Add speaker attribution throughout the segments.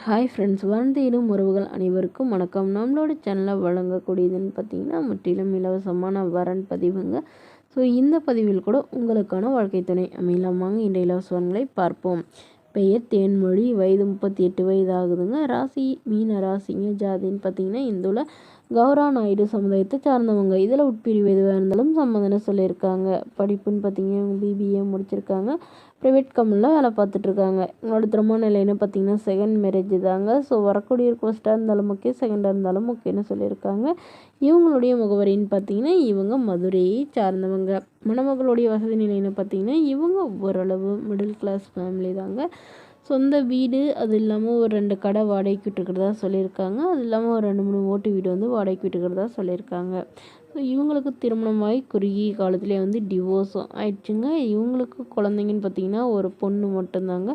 Speaker 1: Hi friends, வாழ்ந்தேனும் உறவுகள் அனைவருக்கும் வணக்கம். நம்மளோட சேனலில் வழங்கக்கூடியதுன்னு பார்த்தீங்கன்னா முற்றிலும் இலவசமான வரன் பதிவுங்க. ஸோ இந்த பதிவில் கூட உங்களுக்கான வாழ்க்கை துணை அமையலாம். வாங்க இன்றைய இலவச வரன்களை பார்ப்போம். பெயர் தேன்மொழி, வயது 38 வயது ஆகுதுங்க. ராசி மீன ராசிங்க. ஜாதின்னு பார்த்தீங்கன்னா இந்துல கௌரா நாயுடு சமுதாயத்தை சார்ந்தவங்க. இதில் உட்பிரிவு எதுவாக இருந்தாலும் சம்மதம்னு சொல்லியிருக்காங்க. படிப்புன்னு பார்த்தீங்கன்னா பிபிஏ முடிச்சிருக்காங்க. ப்ரைவேட் கம்பெனியில் வேலை பார்த்துட்ருக்காங்க. உங்களோட திருமண நிலைன்னு பார்த்தீங்கன்னா செகண்ட் மேரேஜ் தாங்க. ஸோ வரக்கூடிய ஃபர்ஸ்ட்டாக இருந்தாலும் ஓகே, செகண்டாக இருந்தாலும் ஓகேன்னு சொல்லியிருக்காங்க. இவங்களுடைய முகவரின்னு பார்த்தீங்கன்னா இவங்க மதுரையை சார்ந்தவங்க. மணமகளுடைய வசதி நிலைன்னு பார்த்தீங்கன்னா இவங்க ஓரளவு மிடில் கிளாஸ் ஃபேமிலி தாங்க. சொந்த வீடு, அது இல்லாமல் ஒரு 2 கடை வாடகைக்கு விட்டுருக்கிறதா சொல்லியிருக்காங்க. அது இல்லாமல் ஒரு 2-3 ஓட்டு வீடு வந்து வாடகைக்கு விட்டுருக்கிறதா சொல்லியிருக்காங்க. ஸோ இவங்களுக்கு திருமணமாகி குறுகிய காலத்திலே வந்து டிவோர்ஸும் ஆயிடுச்சுங்க. இவங்களுக்கு குழந்தைங்கன்னு பார்த்தீங்கன்னா ஒரு பொண்ணு மட்டும்தாங்க.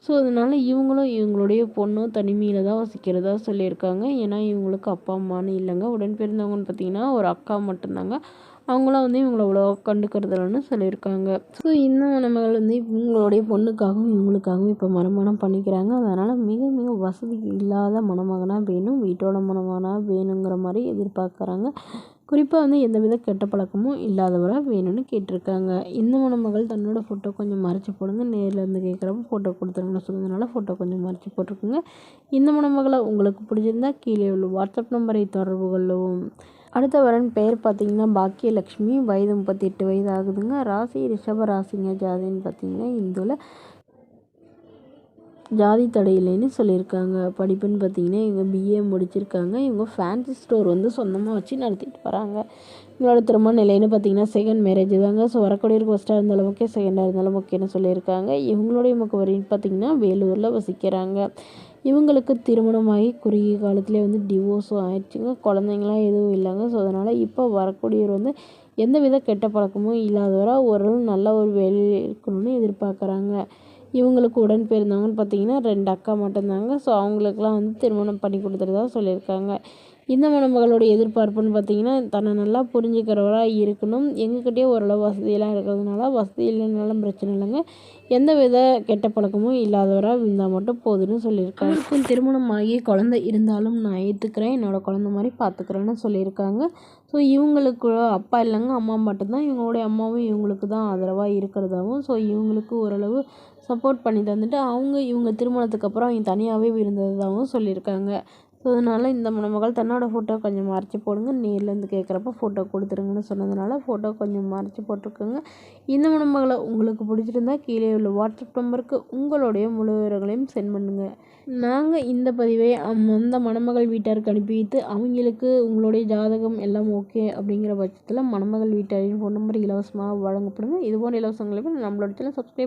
Speaker 1: ஸோ அதனால் இவங்களும் இவங்களுடைய பொண்ணும் தனிமையில் தான் வசிக்கிறதா சொல்லியிருக்காங்க. ஏன்னா இவங்களுக்கு அப்பா அம்மானு இல்லைங்க. உடன் பிறந்தவங்கன்னு பார்த்தீங்கன்னா ஒரு அக்கா மட்டும்தாங்க. அவங்களாம் வந்து இவங்கள அவ்வளோ கண்டுக்கிறதில்லன்னு சொல்லியிருக்காங்க. ஸோ இந்த மணமகள் வந்து இவங்களுடைய பொண்ணுக்காகவும் இவங்களுக்காகவும் இப்போ மணமகனம் பண்ணிக்கிறாங்க. அதனால் மிக மிக வசதி இல்லாத மணமகனாக வேணும், வீட்டோட மணமகனாக வேணுங்கிற மாதிரி எதிர்பார்க்குறாங்க. குறிப்பாக வந்து எந்தவித கெட்ட பழக்கமும் இல்லாதவராக வேணும்னு கேட்டிருக்காங்க. இந்த மணமகள் தன்னோட ஃபோட்டோ கொஞ்சம் மறைச்சி போடுங்க, நேரில் இருந்து கேட்குறப்ப ஃபோட்டோ கொடுத்துருங்கன்னு சொன்னதுனால ஃபோட்டோ கொஞ்சம் மறைச்சி போட்டிருக்குங்க. இந்த மணமகளை உங்களுக்கு பிடிச்சிருந்தா கீழே உள்ள வாட்ஸ்அப் நம்பரை தொடர்பு கொள்ளவும். அடுத்த வரன் பெயர் பார்த்தீங்கன்னா பாக்கியலக்ஷ்மி, வயது 38 வயது ஆகுதுங்க. ராசி ரிஷப ராசிங்க. ஜாதின்னு பார்த்தீங்கன்னா இந்துல ஜாதி தடையில்லைன்னு சொல்லியிருக்காங்க. படிப்புன்னு பார்த்தீங்கன்னா இவங்க பிஏ முடிச்சிருக்காங்க. இவங்க ஃபேன்சி ஸ்டோர் வந்து சொந்தமாக வச்சு நடத்திட்டு வராங்க. இவங்களோட திருமண நிலைன்னு பார்த்தீங்கன்னா செகண்ட் மேரேஜ் தாங்க. ஸோ வரக்கூடிய ஃபர்ஸ்ட்டாக இருந்தாலும் ஓகே, செகண்டாக இருந்தாலும் ஓகேன்னு சொல்லியிருக்காங்க. இவங்களுடைய முகவரின்னு பார்த்தீங்கன்னா வேலூரில் வசிக்கிறாங்க. இவங்களுக்கு திருமணமாகி குறுகிய காலத்திலே வந்து டிவோர்ஸும் ஆயிடுச்சுங்க. குழந்தைங்களாம் எதுவும் இல்லைங்க. ஸோ அதனால் இப்போ வரக்கூடியவர் வந்து எந்தவித கெட்ட பழக்கமும் இல்லாதவராக ஒரு நல்ல ஒரு வேலையில் இருக்கணும்னு எதிர்பார்க்குறாங்க. இவங்களுக்கு உடன் பிறந்தவங்கன்னு பார்த்தீங்கன்னா 2 அக்கா மட்டும்தாங்க. ஸோ அவங்களுக்குலாம் வந்து திருமணம் பண்ணி கொடுத்துறதா சொல்லியிருக்காங்க. இந்த மணமகளுடைய எதிர்பார்ப்புன்னு பார்த்தீங்கன்னா தன்னை நல்லா புரிஞ்சுக்கிறவராக இருக்கணும். எங்ககிட்டயே ஓரளவு வசதியெல்லாம் இருக்கிறதுனால வசதி இல்லைனாலும் பிரச்சனை இல்லைங்க. எந்தவித கெட்ட பழக்கமும் இல்லாதவராக இருந்தால் மட்டும் போதுன்னு சொல்லியிருக்காங்க. அவருக்கும் திருமணம் ஆகி குழந்தை இருந்தாலும் நான் ஏற்றுக்கிறேன், என்னோடய குழந்தை மாதிரி பார்த்துக்கிறேன்னு சொல்லியிருக்காங்க. ஸோ இவங்களுக்கு அப்பா இல்லைங்க, அம்மா மட்டும்தான். இவங்களுடைய அம்மாவும் இவங்களுக்கு தான் ஆதரவாக இருக்கிறதாகவும், ஸோ இவங்களுக்கு ஓரளவு சப்போர்ட் பண்ணி தந்துட்டு இவங்க திருமணத்துக்கு அப்புறம் அவங்க தனியாகவே இருந்ததாகவும் சொல்லியிருக்காங்க. ஸோ அதனால் இந்த மணமகள் தன்னோட ஃபோட்டோ கொஞ்சம் மறைச்சி போடுங்க, நேரில் இருந்து கேட்குறப்ப ஃபோட்டோ கொடுத்துருங்கன்னு சொன்னதுனால ஃபோட்டோ கொஞ்சம் மறைச்சி போட்டிருக்குங்க. இந்த மணமகளை உங்களுக்கு பிடிச்சிருந்தா கீழே உள்ள வாட்ஸ்அப் நம்பருக்கு உங்களுடைய முழு விவரங்களையும் சென்ட் பண்ணுங்கள். நாங்கள் இந்த பதிவை அந்த மணமகள் வீட்டாருக்கு அனுப்பி வைத்து அவங்களுக்கு உங்களுடைய ஜாதகம் எல்லாம் ஓகே அப்படிங்கிற பட்சத்தில் மணமகள் வீட்டாரின் ஃபோன் நம்பர் இலவசமாக வழங்கப்படுங்க. இதுபோன்ற இலவசங்களுக்கு நம்மளோட சேனல் சப்ஸ்கிரைப்